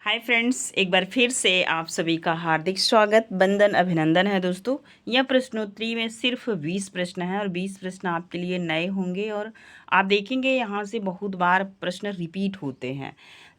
Hi friends, एक बार फिर से आप सभी का हार्दिक स्वागत, वंदन, अभिनंदन है दोस्तों। यह प्रश्नोत्तरी में सिर्फ 20 प्रश्न हैं और 20 प्रश्न आपके लिए नए होंगे और आप देखेंगे यहाँ से बहुत बार प्रश्न रिपीट होते हैं।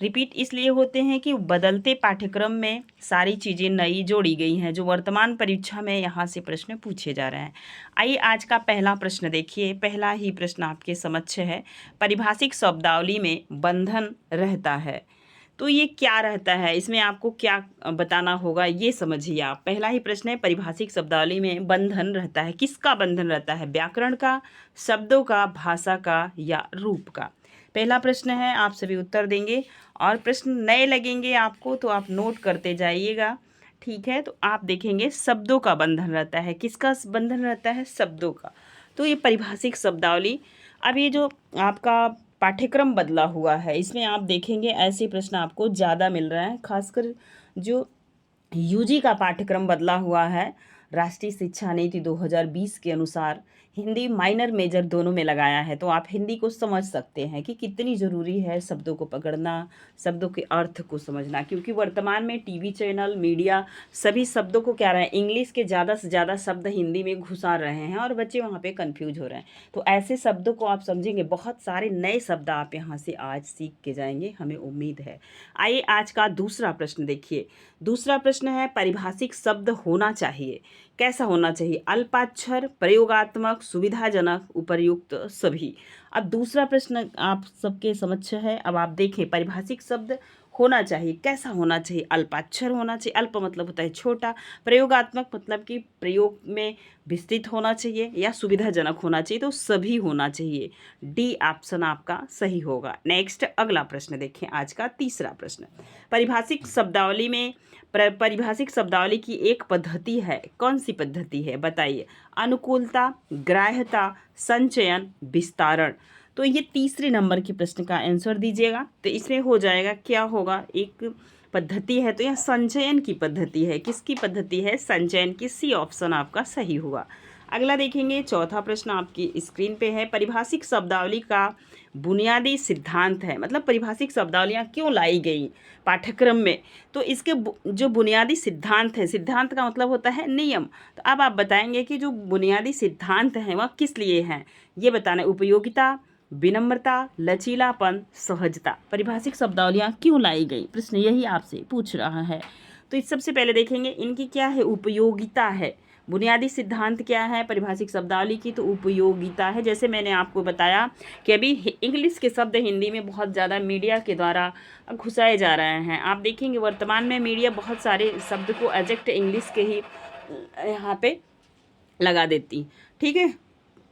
रिपीट इसलिए होते हैं कि बदलते पाठ्यक्रम में सारी चीज़ें नई जोड़ी गई हैं जो वर्तमान परीक्षा में यहाँ से प्रश्न पूछे जा रहे हैं। आइए आज का पहला प्रश्न देखिए। पहला ही प्रश्न आपके समक्ष है। पारिभाषिक शब्दावली में बंधन रहता है, तो ये क्या रहता है, इसमें आपको क्या बताना होगा, ये समझिए आप। पहला ही प्रश्न है, पारिभाषिक शब्दावली में बंधन रहता है। किसका बंधन रहता है? व्याकरण का, शब्दों का, भाषा का या रूप का? पहला प्रश्न है, आप सभी उत्तर देंगे और प्रश्न नए लगेंगे आपको तो आप नोट करते जाइएगा, ठीक है। तो आप देखेंगे शब्दों का बंधन रहता है। किसका बंधन रहता है? शब्दों का। तो ये पारिभाषिक शब्दावली, अब ये जो आपका पाठ्यक्रम बदला हुआ है इसमें आप देखेंगे ऐसे प्रश्न आपको ज़्यादा मिल रहे हैं, खासकर जो यूजी का पाठ्यक्रम बदला हुआ है। राष्ट्रीय शिक्षा नीति 2020 के अनुसार हिंदी माइनर मेजर दोनों में लगाया है, तो आप हिंदी को समझ सकते हैं कि कितनी ज़रूरी है शब्दों को पकड़ना, शब्दों के अर्थ को समझना। क्योंकि वर्तमान में टीवी चैनल, मीडिया सभी शब्दों को क्या रहे हैं, इंग्लिश के ज़्यादा से ज़्यादा शब्द हिंदी में घुसा रहे हैं और बच्चे वहाँ पे कंफ्यूज हो रहे हैं। तो ऐसे शब्दों को आप समझेंगे, बहुत सारे नए शब्द आप यहाँ से आज सीख के जाएंगे, हमें उम्मीद है। आइए आज का दूसरा प्रश्न देखिए। दूसरा प्रश्न है, पारिभाषिक शब्द होना चाहिए। कैसा होना चाहिए? अल्पाक्षर, प्रयोगात्मक, सुविधाजनक, उपर्युक्त, सभी। अब दूसरा प्रश्न आप सबके समक्ष है। अब आप देखें, पारिभाषिक शब्द होना चाहिए, कैसा होना चाहिए? अल्पाक्षर होना चाहिए। अल्प मतलब होता है छोटा, प्रयोगात्मक मतलब कि प्रयोग में विस्तृत होना चाहिए, या सुविधाजनक होना चाहिए, तो सभी होना चाहिए। डी ऑप्शन आपका सही होगा। नेक्स्ट अगला प्रश्न देखें, आज का तीसरा प्रश्न। पारिभाषिक शब्दावली में पारिभाषिक शब्दावली की एक पद्धति है, कौन सी पद्धति है बताइए? अनुकूलता, ग्राह्यता, संचयन, विस्तारण। तो ये तीसरे नंबर के प्रश्न का आंसर दीजिएगा। तो इसमें हो जाएगा, क्या होगा, एक पद्धति है तो यह संचयन की पद्धति है। किसकी पद्धति है? संचयन की। सी ऑप्शन आपका सही हुआ। अगला देखेंगे, चौथा प्रश्न आपकी स्क्रीन पे है। पारिभाषिक शब्दावली का बुनियादी सिद्धांत है, मतलब पारिभाषिक शब्दावलियाँ क्यों लाई गई पाठ्यक्रम में, तो इसके जो बुनियादी सिद्धांत है, सिद्धांत का मतलब होता है नियम। तो अब आप बताएंगे कि जो बुनियादी सिद्धांत हैं वह किस लिए हैं, ये बताना है। उपयोगिता, विनम्रता, लचीलापन, सहजता। पारिभाषिक शब्दावलियाँ क्यों लाई गई, प्रश्न यही आपसे पूछ रहा है। तो इस सबसे पहले देखेंगे इनकी क्या है, उपयोगिता है। बुनियादी सिद्धांत क्या है पारिभाषिक शब्दावली की? तो उपयोगिता है। जैसे मैंने आपको बताया कि अभी इंग्लिश के शब्द हिंदी में बहुत ज़्यादा मीडिया के द्वारा घुसाए जा रहे हैं। आप देखेंगे वर्तमान में मीडिया बहुत सारे शब्द को एग्जैक्ट इंग्लिश के ही यहाँ पे लगा देती, ठीक है।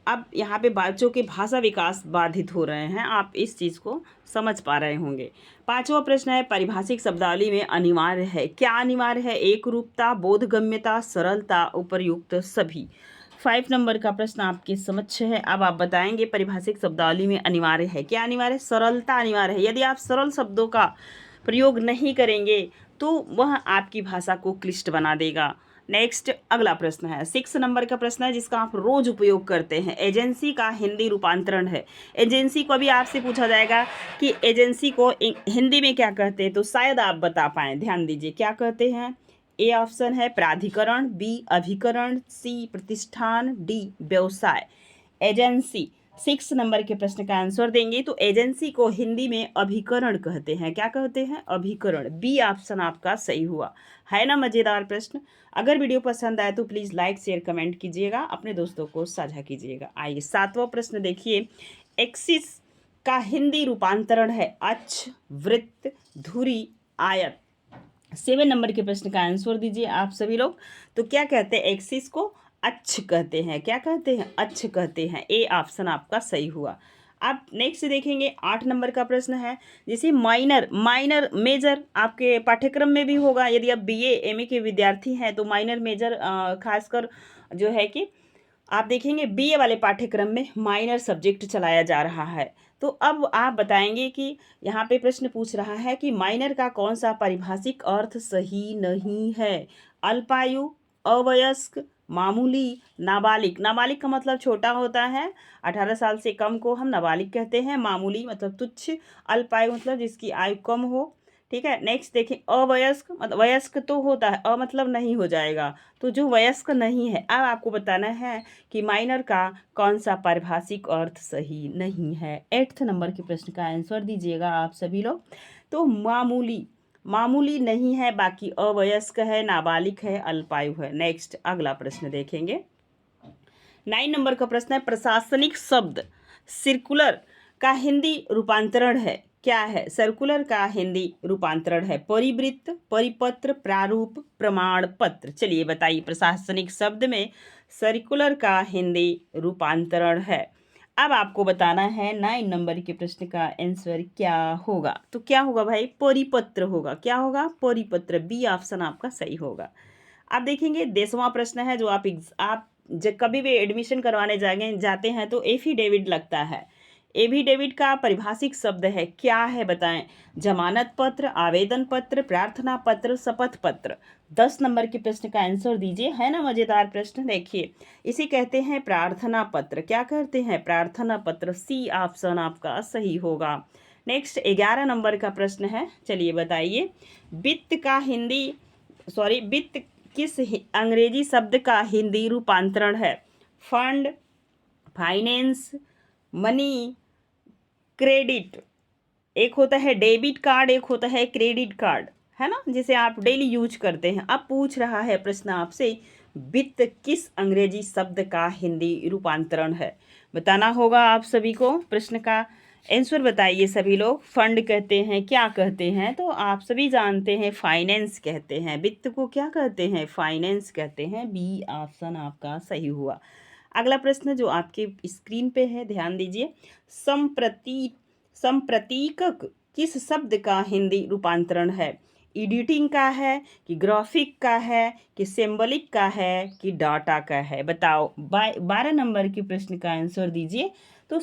अब यहाँ पे बच्चों के भाषा विकास बाधित हो रहे हैं, आप इस चीज़ को समझ पा रहे होंगे। पांचवा प्रश्न है, पारिभाषिक शब्दावली में अनिवार्य है। क्या अनिवार्य है? एक रूपता, बोधगम्यता, सरलता, उपर्युक्त, सभी। 5 नंबर का प्रश्न आपके समक्ष है। अब आप बताएंगे पारिभाषिक शब्दावली में अनिवार्य है। क्या अनिवार्य है? सरलता अनिवार्य है। यदि आप सरल शब्दों का प्रयोग नहीं करेंगे तो वह आपकी भाषा को क्लिष्ट बना देगा। नेक्स्ट अगला प्रश्न है, 6 नंबर का प्रश्न है जिसका आप रोज उपयोग करते हैं। एजेंसी का हिंदी रूपांतरण है। एजेंसी को भी आपसे पूछा जाएगा कि एजेंसी को हिंदी में क्या कहते हैं, तो शायद आप बता पाएँ। ध्यान दीजिए, क्या कहते हैं? ए ऑप्शन है प्राधिकरण, बी अभिकरण, सी प्रतिष्ठान, डी व्यवसाय। एजेंसी 6 नंबर के प्रश्न का आंसर देंगे तो एजेंसी को हिंदी में अभिकरण कहते हैं। क्या कहते हैं? अभिकरण। बी ऑप्शन आपका सही हुआ। है ना मज़ेदार प्रश्न? अगर वीडियो पसंद आए तो प्लीज़ लाइक, शेयर, कमेंट कीजिएगा, अपने दोस्तों को साझा कीजिएगा। आइए 7वां प्रश्न देखिए। एक्सिस का हिंदी रूपांतरण है अक्ष, वृत्त, धुरी, आयत। 7 नंबर के प्रश्न का आंसर दीजिए आप सभी लोग। तो क्या कहते हैं? एक्सिस को अक्ष कहते हैं। क्या कहते हैं? अक्ष कहते हैं। ए ऑप्शन आपका सही हुआ। आप नेक्स्ट देखेंगे, 8 नंबर का प्रश्न है, जैसे माइनर, माइनर मेजर आपके पाठ्यक्रम में भी होगा। यदि आप बीए एमए के विद्यार्थी हैं तो माइनर मेजर खासकर जो है कि आप देखेंगे बीए वाले पाठ्यक्रम में माइनर सब्जेक्ट चलाया जा रहा है। तो अब आप बताएंगे कि यहाँ पे प्रश्न पूछ रहा है कि माइनर का कौन सा पारिभाषिक अर्थ सही नहीं है? अल्पायु, अवयस्क, मामूली, नाबालिग। नाबालिग का मतलब छोटा होता है, 18 साल से कम को हम नाबालिग कहते हैं। मामूली मतलब तुच्छ, अल्पायु मतलब जिसकी आयु कम हो, ठीक है। नेक्स्ट देखें, अवयस्क मतलब वयस्क तो होता है, अ मतलब नहीं हो जाएगा, तो जो वयस्क नहीं है। अब आपको बताना है कि माइनर का कौन सा पारिभाषिक अर्थ सही नहीं है। 8th नंबर के प्रश्न का आंसर दीजिएगा आप सभी लोग। तो मामूली, मामूली नहीं है, बाकी अवयस्क है, नाबालिग है, अल्पायु है। नेक्स्ट अगला प्रश्न देखेंगे। 9 नंबर का प्रश्न है, प्रशासनिक शब्द सर्कुलर का हिंदी रूपांतरण है, क्या है? सर्कुलर का हिंदी रूपांतरण है परिवृत्त, परिपत्र, प्रारूप, प्रमाण पत्र। चलिए बताइए, प्रशासनिक शब्द में सर्कुलर का हिंदी रूपांतरण है। अब आपको बताना है 9 नंबर के प्रश्न का आंसर क्या होगा। तो क्या होगा भाई? परिपत्र होगा। क्या होगा? परिपत्र। बी ऑप्शन आपका सही होगा। आप देखेंगे 10वां प्रश्न है, जो आप जब कभी भी एडमिशन करवाने जाते हैं तो एफिडेविट लगता है। एफिडेविट का परिभाषिक शब्द है, क्या है बताएं? जमानत पत्र, आवेदन पत्र, प्रार्थना पत्र, शपथ पत्र। 10 नंबर के प्रश्न का आंसर दीजिए। है ना मजेदार प्रश्न? देखिए, इसे कहते हैं प्रार्थना पत्र। क्या कहते हैं? प्रार्थना पत्र। सी ऑप्शन आपका सही होगा। नेक्स्ट 11 नंबर का प्रश्न है, चलिए बताइए। वित्त का हिंदी वित्त किस अंग्रेजी शब्द का हिंदी रूपांतरण है? Fund, finance, money, credit. एक होता है डेबिट कार्ड, एक होता है क्रेडिट कार्ड, है ना, जिसे आप डेली यूज करते हैं। अब पूछ रहा है प्रश्न आपसे, वित्त किस अंग्रेजी शब्द का हिंदी रूपांतरण है? बताना होगा आप सभी को। प्रश्न का आंसर बताइए सभी लोग। फंड कहते हैं, क्या कहते हैं? तो आप सभी जानते हैं फाइनेंस कहते हैं। वित्त को क्या कहते हैं? फाइनेंस कहते हैं। बी ऑप्शन आपका सही हुआ। अगला प्रश्न जो आपके स्क्रीन पे है, ध्यान दीजिए। संप्रतीकक किस शब्द का हिंदी रूपांतरण है? एडिटिंग का है, कि ग्राफिक का है, कि सिंबलिक का है, कि डाटा का है? बताओ। 12 नंबर के प्रश्न का आंसर दीजिए। तो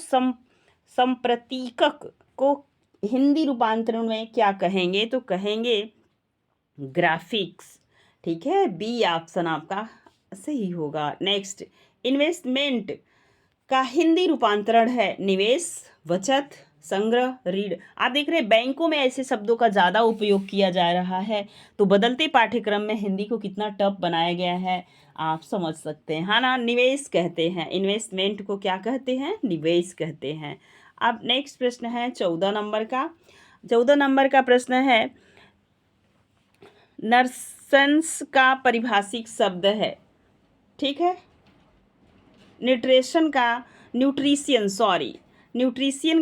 संप्रतीकक को हिंदी रूपांतरण में क्या कहेंगे? तो कहेंगे ग्राफिक्स। ठीक है, बी ऑप्शन आपका सही होगा। नेक्स्ट, इन्वेस्टमेंट का हिंदी रूपांतरण है निवेश, बचत, संग्रह, ऋण। आप देख रहे हैं बैंकों में ऐसे शब्दों का ज़्यादा उपयोग किया जा रहा है, तो बदलते पाठ्यक्रम में हिंदी को कितना टफ बनाया गया है आप समझ सकते हैं। हाँ ना, निवेश कहते हैं। इन्वेस्टमेंट को क्या कहते हैं? निवेश कहते हैं। अब नेक्स्ट प्रश्न है 14 नंबर का। 14 नंबर का प्रश्न है, नर्सेंस का परिभाषिक शब्द है, ठीक है। न्यूट्रिशियन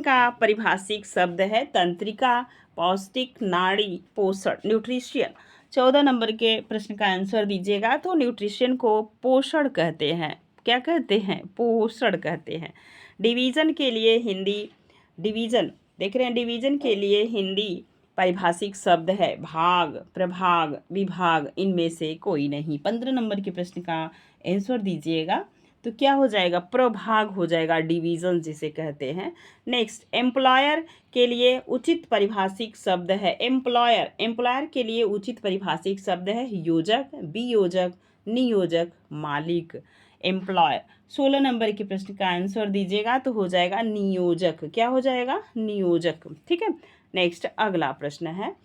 का परिभाषिक शब्द है तंत्रिका, पौष्टिक, नाड़ी, पोषण। न्यूट्रिशियन। 14 नंबर के प्रश्न का आंसर दीजिएगा। तो न्यूट्रिशन को पोषण कहते हैं। क्या कहते हैं? पोषण कहते हैं। डिवीजन के लिए हिंदी, डिवीजन देख रहे हैं, डिवीजन के लिए हिंदी पारिभाषिक शब्द है भाग, प्रभाग, विभाग। इनमें से कोई नहीं। 15 नंबर के प्रश्न का आंसर दीजिएगा। तो क्या हो जाएगा? प्रभाग हो जाएगा, डिवीजन जिसे कहते हैं। नेक्स्ट, एम्प्लॉयर के लिए उचित पारिभाषिक शब्द है। एम्प्लॉयर के लिए उचित पारिभाषिक शब्द है योजक, वियोजक, नियोजक, मालिक। एम्प्लॉयर। 16 नंबर के प्रश्न का आंसर दीजिएगा। तो हो जाएगा नियोजक। क्या हो जाएगा? नियोजक। ठीक है। नेक्स्ट अगला प्रश्न है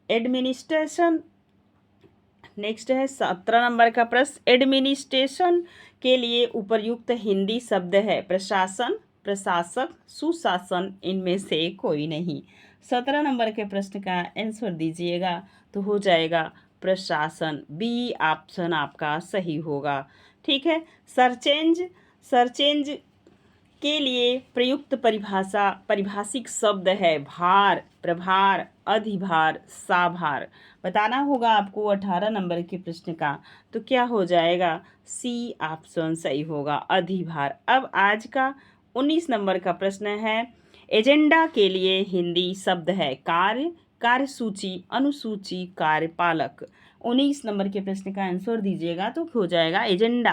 एडमिनिस्ट्रेशन। नेक्स्ट है 17 नंबर का प्रश्न, एडमिनिस्ट्रेशन के लिए उपयुक्त हिंदी शब्द है प्रशासन, प्रशासक, सुशासन। इनमें से कोई नहीं। 17 नंबर के प्रश्न का आंसर दीजिएगा। तो हो जाएगा प्रशासन। बी ऑप्शन आपका सही होगा। ठीक है। सरचेंज के लिए प्रयुक्त पारिभाषिक शब्द है भार, प्रभार, अधिभार, साभार। बताना होगा आपको 18 नंबर के प्रश्न का। तो क्या हो जाएगा? सी ऑप्शन सही होगा, अधिभार। अब आज का 19 नंबर का प्रश्न है, एजेंडा के लिए हिंदी शब्द है कार्य, कार्यसूची, अनुसूची, कार्यपालक। 19 नंबर के प्रश्न का आंसर दीजिएगा। तो हो जाएगा एजेंडा,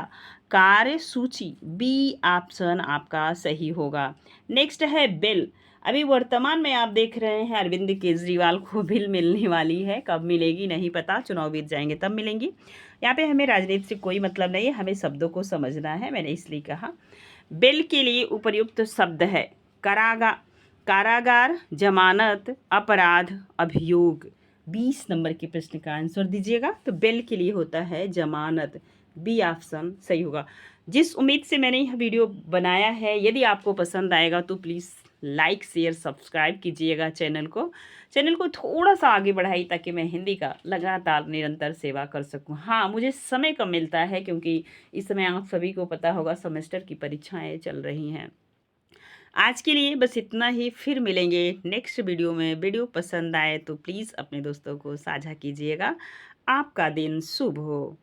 कार्यसूची। बी ऑप्शन आपका सही होगा। नेक्स्ट है बिल। अभी वर्तमान में आप देख रहे हैं अरविंद केजरीवाल को बिल मिलने वाली है, कब मिलेगी नहीं पता, चुनाव बीत जाएंगे तब मिलेंगी। यहाँ पे हमें राजनीति से कोई मतलब नहीं है, हमें शब्दों को समझना है, मैंने इसलिए कहा। बिल के लिए उपयुक्त शब्द है कारागार, जमानत, अपराध, अभियोग। 20 नंबर के प्रश्न का आंसर दीजिएगा। तो बेल के लिए होता है जमानत, बी ऑप्शन सही होगा। जिस उम्मीद से मैंने यह वीडियो बनाया है, यदि आपको पसंद आएगा तो प्लीज़ लाइक शेयर सब्सक्राइब कीजिएगा चैनल को थोड़ा सा आगे बढ़ाइए ताकि मैं हिंदी का लगातार निरंतर सेवा कर सकूं। हाँ, मुझे समय कम मिलता है क्योंकि इस समय आप सभी को पता होगा सेमेस्टर की परीक्षाएं चल रही हैं। आज के लिए बस इतना ही, फिर मिलेंगे नेक्स्ट वीडियो में। वीडियो पसंद आए तो प्लीज़ अपने दोस्तों को साझा कीजिएगा। आपका दिन शुभ हो।